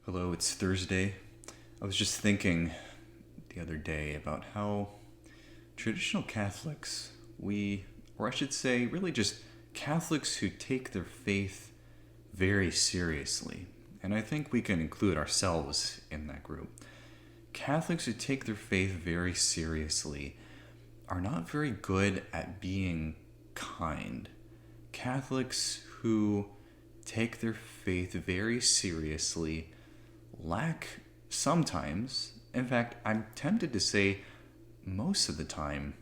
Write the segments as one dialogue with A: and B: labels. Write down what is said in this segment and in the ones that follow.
A: Hello, it's Thursday. I was just thinking the other day about how traditional Catholics, or I should say, really just Catholics who take their faith very seriously, and I think we can include ourselves in that group. Catholics who take their faith very seriously are not very good at being kind. Catholics who take their faith very seriously lack sometimes, in fact, I'm tempted to say most of the time,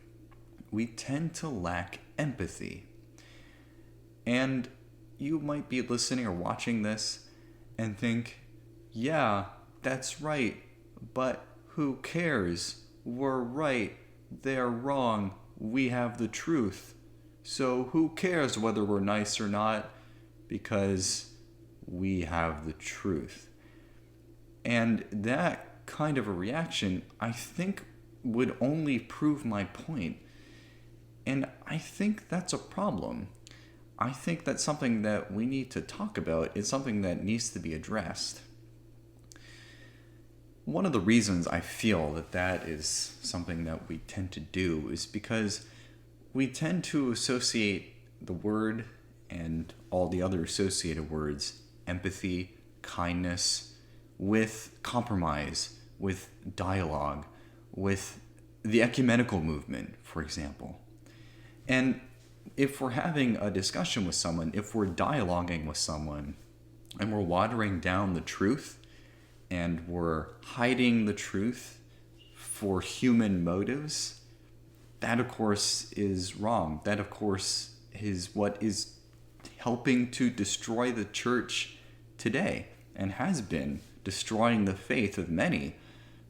A: we tend to lack empathy. And you might be listening or watching this and think, yeah, that's right, but who cares? We're right, they're wrong, we have the truth. So who cares whether we're nice or not? Because we have the truth. And that kind of a reaction, I think, would only prove my point. And I think that's a problem. I think that's something that we need to talk about. It's something that needs to be addressed. One of the reasons I feel that is something that we tend to do is because we tend to associate the word and all the other associated words, empathy, kindness, with compromise, with dialogue, with the ecumenical movement, for example. And if we're having a discussion with someone, if we're dialoguing with someone, and we're watering down the truth, and we're hiding the truth for human motives, that of course is wrong. That of course is what is helping to destroy the church today, and has been destroying the faith of many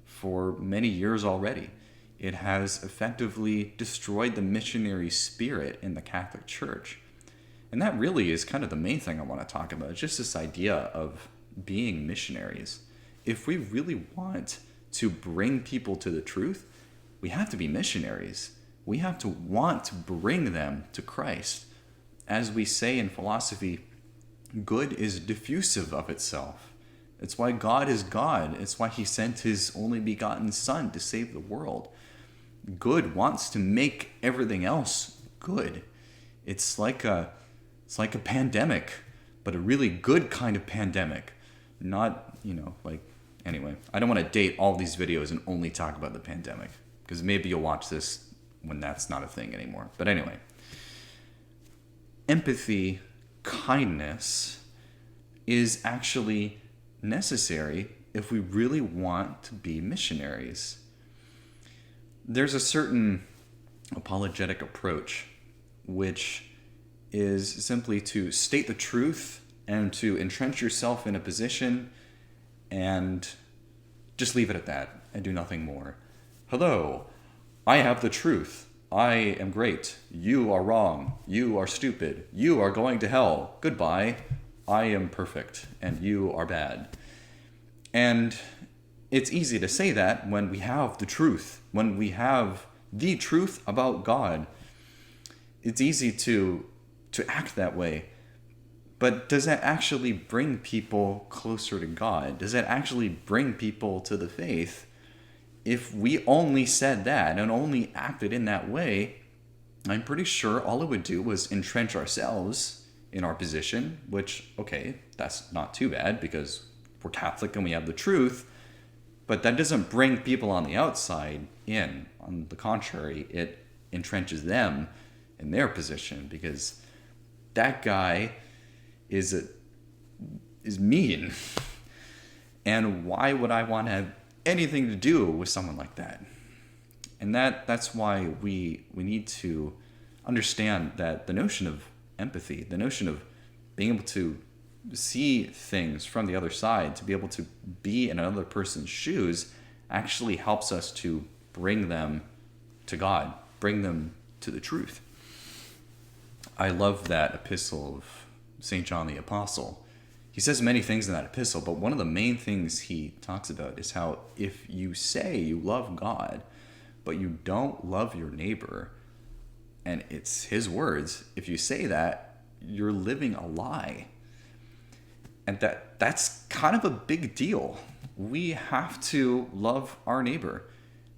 A: for many years already. It has effectively destroyed the missionary spirit in the Catholic Church. And that really is kind of the main thing I want to talk about. It's just this idea of being missionaries. If we really want to bring people to the truth, we have to be missionaries. We have to want to bring them to Christ. As we say in philosophy, good is diffusive of itself. It's why God is God. It's why he sent his only begotten Son to save the world. Good wants to make everything else good. It's like a pandemic, but a really good kind of pandemic. Not, anyway, I don't want to date all these videos and only talk about the pandemic, because maybe you'll watch this when that's not a thing anymore. But anyway, empathy, kindness is actually necessary if we really want to be missionaries. There's a certain apologetic approach, which is simply to state the truth and to entrench yourself in a position and just leave it at that and do nothing more. Hello, I have the truth. I am great. You are wrong. You are stupid. You are going to hell. Goodbye. I am perfect and you are bad. And it's easy to say that when we have the truth, when we have the truth about God. It's easy to act that way. But does that actually bring people closer to God? Does that actually bring people to the faith? If we only said that and only acted in that way, I'm pretty sure all it would do was entrench ourselves in our position, which, okay, that's not too bad because we're Catholic and we have the truth, but that doesn't bring people on the outside in. On the contrary, it entrenches them in their position because that guy is mean. And why would I want to have anything to do with someone like that? And that's why we need to understand that the notion of empathy, the notion of being able to see things from the other side, to be able to be in another person's shoes, actually helps us to bring them to God, bring them to the truth. I love that epistle of St. John the Apostle. He says many things in that epistle, but one of the main things he talks about is how if you say you love God, but you don't love your neighbor, and it's his words, if you say that, you're living a lie. And that's kind of a big deal. We have to love our neighbor.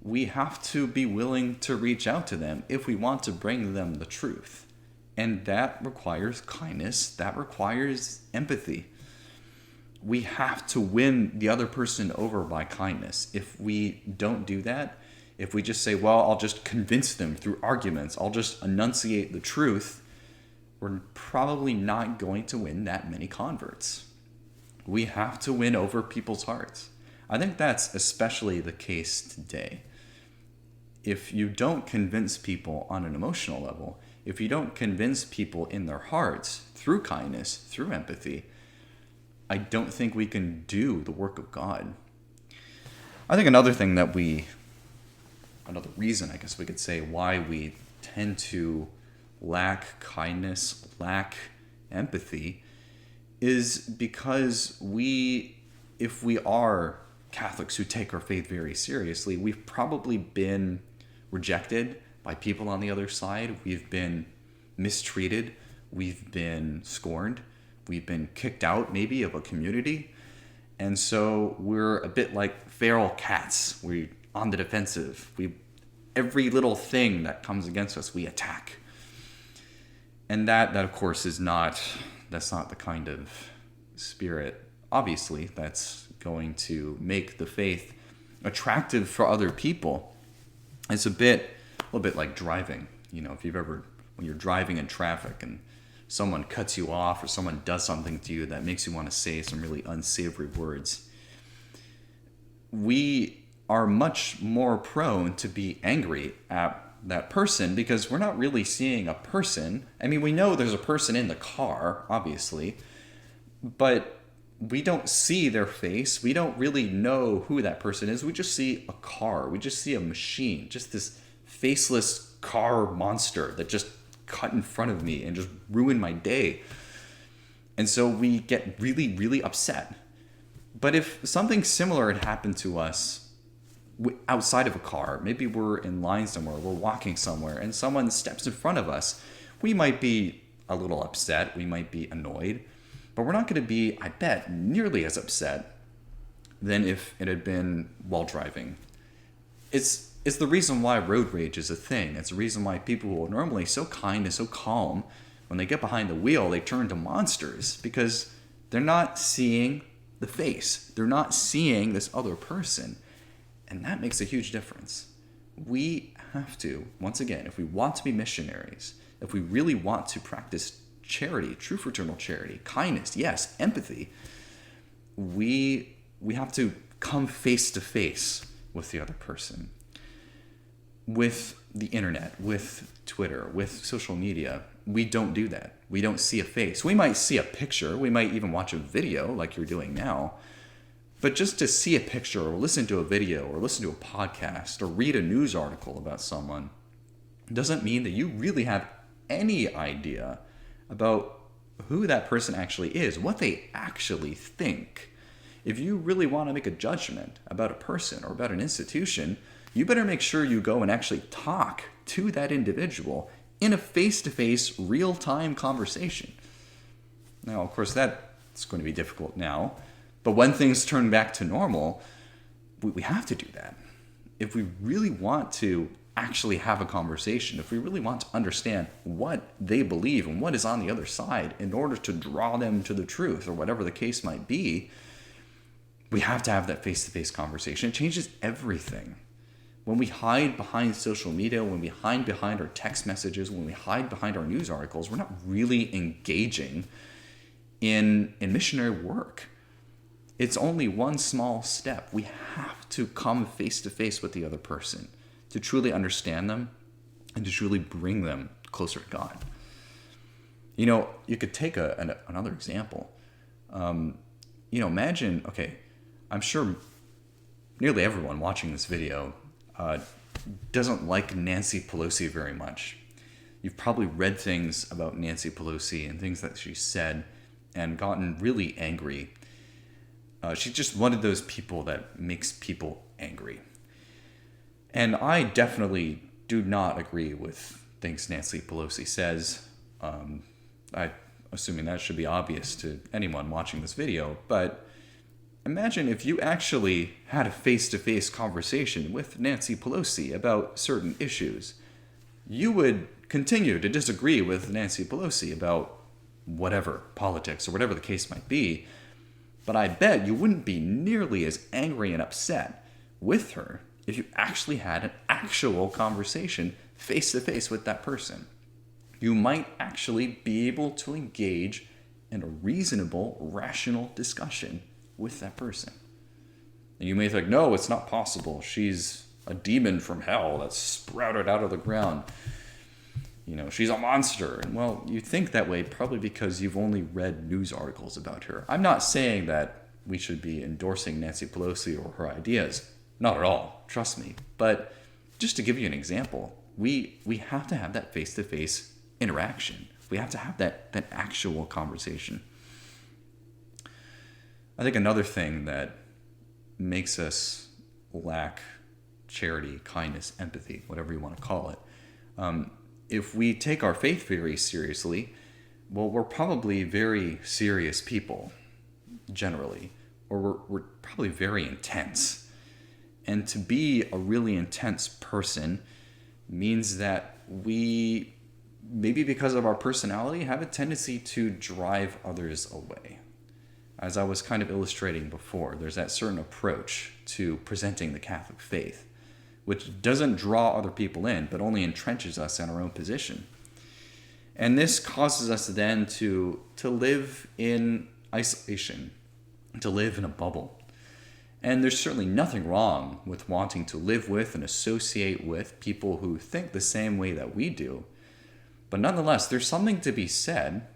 A: We have to be willing to reach out to them if we want to bring them the truth. And that requires kindness. That requires empathy. We have to win the other person over by kindness. If we don't do that, if we just say, well, I'll just convince them through arguments, I'll just enunciate the truth, we're probably not going to win that many converts. We have to win over people's hearts. I think that's especially the case today. If you don't convince people on an emotional level, if you don't convince people in their hearts through kindness, through empathy, I don't think we can do the work of God. I think another reason, I guess we could say, why we tend to lack kindness, lack empathy, is because if we are Catholics who take our faith very seriously, we've probably been rejected by people on the other side. We've been mistreated. We've been scorned. We've been kicked out maybe of a community. And so we're a bit like feral cats. We're on the defensive. Every little thing that comes against us, we attack. And that of course that's not the kind of spirit, obviously, that's going to make the faith attractive for other people. It's a little bit like driving. If when you're driving in traffic and someone cuts you off or someone does something to you that makes you want to say some really unsavory words, we are much more prone to be angry at that person because we're not really seeing a person. I mean, we know there's a person in the car, obviously, but we don't see their face. We don't really know who that person is. We just see a car. We just see a machine, just this faceless car monster that just cut in front of me and just ruined my day. And so we get really, really upset. But if something similar had happened to us outside of a car, maybe we're in line somewhere, we're walking somewhere, and someone steps in front of us, we might be a little upset, we might be annoyed, but we're not going to be, I bet, nearly as upset than if it had been while driving. It's the reason why road rage is a thing. It's the reason why people who are normally so kind and so calm, when they get behind the wheel, they turn to monsters, because they're not seeing the face. They're not seeing this other person. And that makes a huge difference. We have to, once again, if we want to be missionaries, if we really want to practice charity, true fraternal charity, kindness, yes, empathy, we have to come face to face with the other person. With the internet, with Twitter, with social media, we don't do that. We don't see a face. We might see a picture. We might even watch a video like you're doing now. But just to see a picture or listen to a video or listen to a podcast or read a news article about someone doesn't mean that you really have any idea about who that person actually is, what they actually think. If you really want to make a judgment about a person or about an institution, you better make sure you go and actually talk to that individual in a face-to-face, real-time conversation. Now, of course, that's going to be difficult now. But when things turn back to normal, we have to do that. If we really want to actually have a conversation, if we really want to understand what they believe and what is on the other side in order to draw them to the truth or whatever the case might be, we have to have that face-to-face conversation. It changes everything. When we hide behind social media, when we hide behind our text messages, when we hide behind our news articles, we're not really engaging in missionary work. It's only one small step. We have to come face to face with the other person to truly understand them and to truly bring them closer to God. You could take another example. Imagine, I'm sure nearly everyone watching this video doesn't like Nancy Pelosi very much. You've probably read things about Nancy Pelosi and things that she said and gotten really angry. She's just one of those people that makes people angry. And I definitely do not agree with things Nancy Pelosi says. I assuming that should be obvious to anyone watching this video, but imagine if you actually had a face-to-face conversation with Nancy Pelosi about certain issues. You would continue to disagree with Nancy Pelosi about whatever, politics or whatever the case might be, but I bet you wouldn't be nearly as angry and upset with her if you actually had an actual conversation face-to-face with that person. You might actually be able to engage in a reasonable, rational discussion with that person. And you may think, no, it's not possible. She's a demon from hell that's sprouted out of the ground. She's a monster. And well, you think that way probably because you've only read news articles about her. I'm not saying that we should be endorsing Nancy Pelosi or her ideas. Not at all. Trust me. But just to give you an example, we have to have that face-to-face interaction. We have to have that actual conversation. I think another thing that makes us lack charity, kindness, empathy, whatever you want to call it, if we take our faith very seriously, well, we're probably very serious people, generally, or we're probably very intense. And to be a really intense person means that we, maybe because of our personality, have a tendency to drive others away. As I was kind of illustrating before, there's that certain approach to presenting the Catholic faith, which doesn't draw other people in, but only entrenches us in our own position. And this causes us then to live in isolation, to live in a bubble. And there's certainly nothing wrong with wanting to live with and associate with people who think the same way that we do. But nonetheless, there's something to be said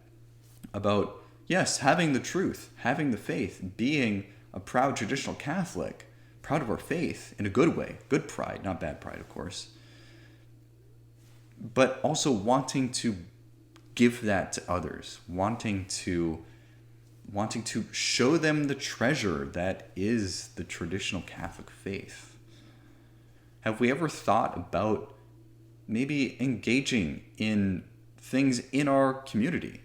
A: about, yes, having the truth, having the faith, being a proud traditional Catholic, proud of our faith in a good way, good pride, not bad pride, of course, but also wanting to give that to others, wanting to show them the treasure that is the traditional Catholic faith. Have we ever thought about maybe engaging in things in our community?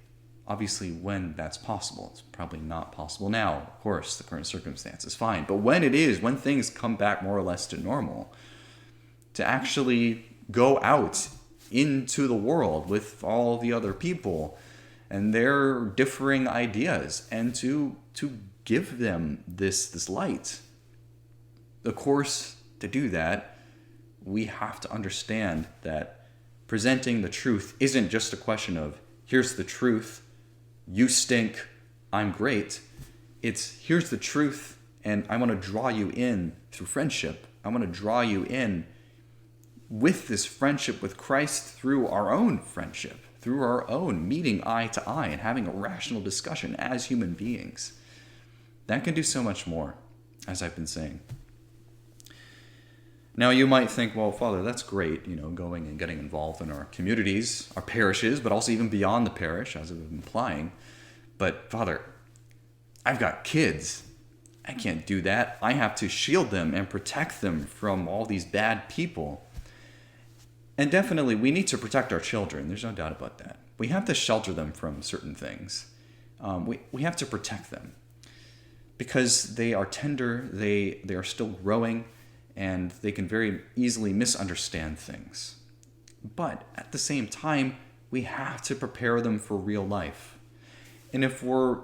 A: Obviously, when that's possible. It's probably not possible now, of course, the current circumstances, fine. But when it is, when things come back more or less to normal, to actually go out into the world with all the other people and their differing ideas and to give them this light. Of course, to do that, we have to understand that presenting the truth isn't just a question of, here's the truth, you stink, I'm great. It's, here's the truth, and I want to draw you in through friendship. I want to draw you in with this friendship with Christ through our own friendship, through our own meeting eye to eye and having a rational discussion as human beings. That can do so much more, as I've been saying. Now you might think, well, Father, that's great, going and getting involved in our communities, our parishes, but also even beyond the parish, as I've been implying. But Father, I've got kids. I can't do that. I have to shield them and protect them from all these bad people. And definitely, we need to protect our children. There's no doubt about that. We have to shelter them from certain things. We have to protect them because they are tender, they are still growing, and they can very easily misunderstand things. But at the same time, we have to prepare them for real life. And if we're,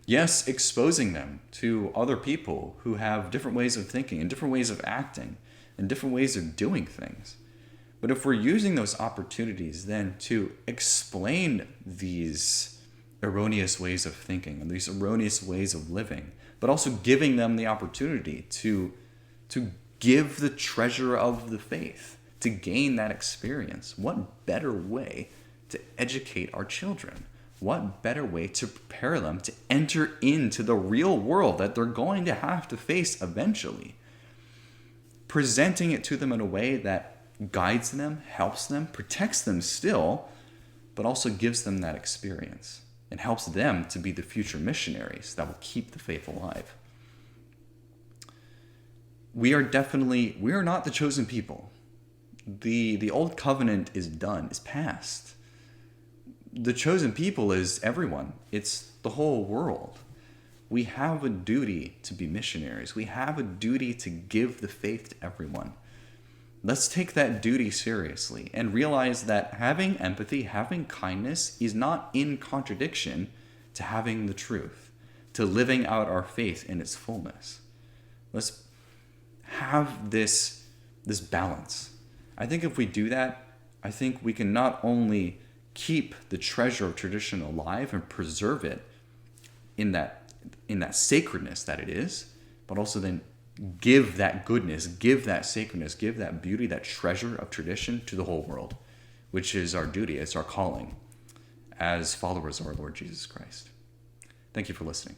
A: yes, exposing them to other people who have different ways of thinking and different ways of acting and different ways of doing things, but if we're using those opportunities then to explain these erroneous ways of thinking and these erroneous ways of living, but also giving them the opportunity to give the treasure of the faith, to gain that experience. What better way to educate our children? What better way to prepare them to enter into the real world that they're going to have to face eventually? Presenting it to them in a way that guides them, helps them, protects them still, but also gives them that experience and helps them to be the future missionaries that will keep the faith alive. We are not the chosen people. The old covenant is done, is past. the chosen people is everyone. It's the whole world. We have a duty to be missionaries. We have a duty to give the faith to everyone. Let's take that duty seriously and realize that having empathy, having kindness is not in contradiction to having the truth, to living out our faith in its fullness. Let's have this balance. I think if we do that, I think we can not only keep the treasure of tradition alive and preserve it in that sacredness that it is, but also then give that goodness, give that sacredness, give that beauty, that treasure of tradition to the whole world, which is our duty, it's our calling as followers of our Lord Jesus Christ. Thank you for listening.